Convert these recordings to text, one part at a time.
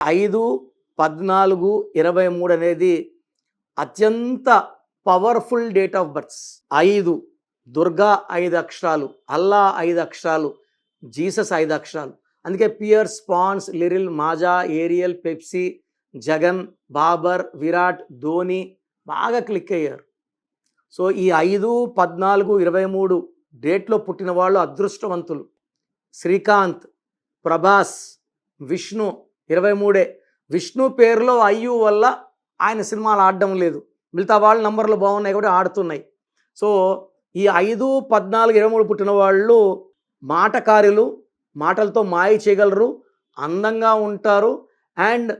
5, 14, 23 అనేది అత్యంత powerful date of births. 5 Durga 5 అక్షరాలు, అల్లా 5 అక్షరాలు, జీసస్ 5 అక్షరాలు. అందుకే Pears, Pond's, Liril, Maaza, Ariel, Pepsi, Jagan, Babar, Virat, Dhoni బాగా క్లిక్ అయ్యారు. సో ఈ 5, 14, 23 డేట్లో పుట్టిన వాళ్ళు అదృష్టవంతులు. శ్రీకాంత్, ప్రభాస్, విష్ణు 23. విష్ణు పేరులో అయ్యు వల్ల ఆయన సినిమాలు ఆడడం లేదు, మిగతా వాళ్ళ నంబర్లు బాగున్నాయి కాబట్టి ఆడుతున్నాయి. సో ఈ 5, 14, 23 పుట్టిన వాళ్ళు మాటకారులు, మాటలతో మాయ చేయగలరు, అందంగా ఉంటారు. అండ్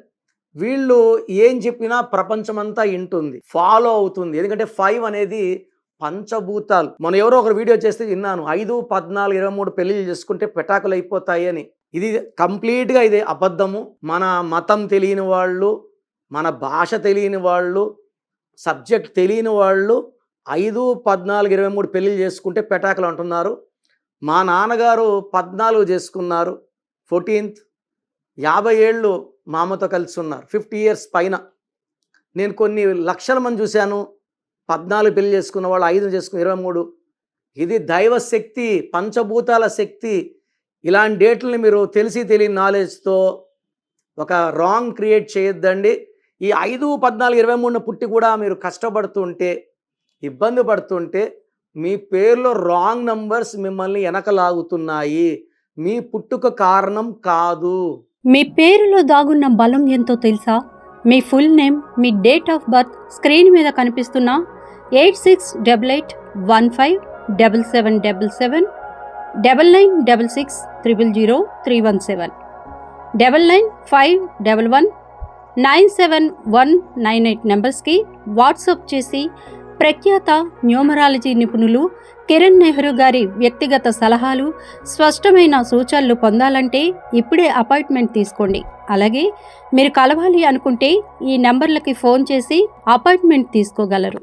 వీళ్ళు ఏం చెప్పినా ప్రపంచమంతా వింటుంది, ఫాలో అవుతుంది. ఎందుకంటే 5 అనేది పంచభూతాలు. మనం ఎవరో ఒక వీడియో చేస్తే విన్నాను, 5, 14, 23 పెళ్ళిళ్ళు చేసుకుంటే పెటాకులు అయిపోతాయి అని. ఇది కంప్లీట్గా ఇది అబద్ధము. మన మతం తెలియని వాళ్ళు, మన భాష తెలియని వాళ్ళు, సబ్జెక్ట్ తెలియని వాళ్ళు 5, 14, 23 పెళ్ళిళ్ళు చేసుకుంటే పెటాకులు అంటున్నారు. మా నాన్నగారు 14 చేసుకున్నారు, 14th. 50 ఏళ్ళు మా అమ్మతో కలిసి ఉన్నారు, 50 years పైన. నేను కొన్ని లక్షల మంది చూశాను 14 పెళ్లి చేసుకున్న వాళ్ళు, 5 చేసుకున్న 23. ఇది దైవ శక్తి, పంచభూతాల శక్తి. ఇలాంటి డేట్లని మీరు తెలిసి తెలియని నాలెడ్జ్తో ఒక రాంగ్ క్రియేట్ చేయొద్దండి. ఈ 5, 14, 23 పుట్టి కూడా మీరు కష్టపడుతుంటే, ఇబ్బంది పడుతుంటే మీ పేరులో రాంగ్ నంబర్స్ మిమ్మల్ని వెనకలాగుతున్నాయి. మీ పుట్టుక కారణం కాదు. మీ పేరులో దాగున్న బలం ఎంతో తెలుసా? మీ ఫుల్ నేమ్, మీ డేట్ ఆఫ్ బర్త్ స్క్రీన్ మీద కనిపిస్తున్న 8688157777 9966000317 995111971198 నెంబర్స్కి వాట్సాప్ చేసి ప్రఖ్యాత న్యూమరాలజీ నిపుణులు కిరణ్ నెహ్రూ గారి వ్యక్తిగత సలహాలు, స్పష్టమైన సూచనలు పొందాలంటే ఇప్పుడే అపాయింట్మెంట్ తీసుకోండి. అలాగే మీరు కలవాలి అనుకుంటే ఈ నెంబర్లకి ఫోన్ చేసి అపాయింట్మెంట్ తీసుకోగలరు.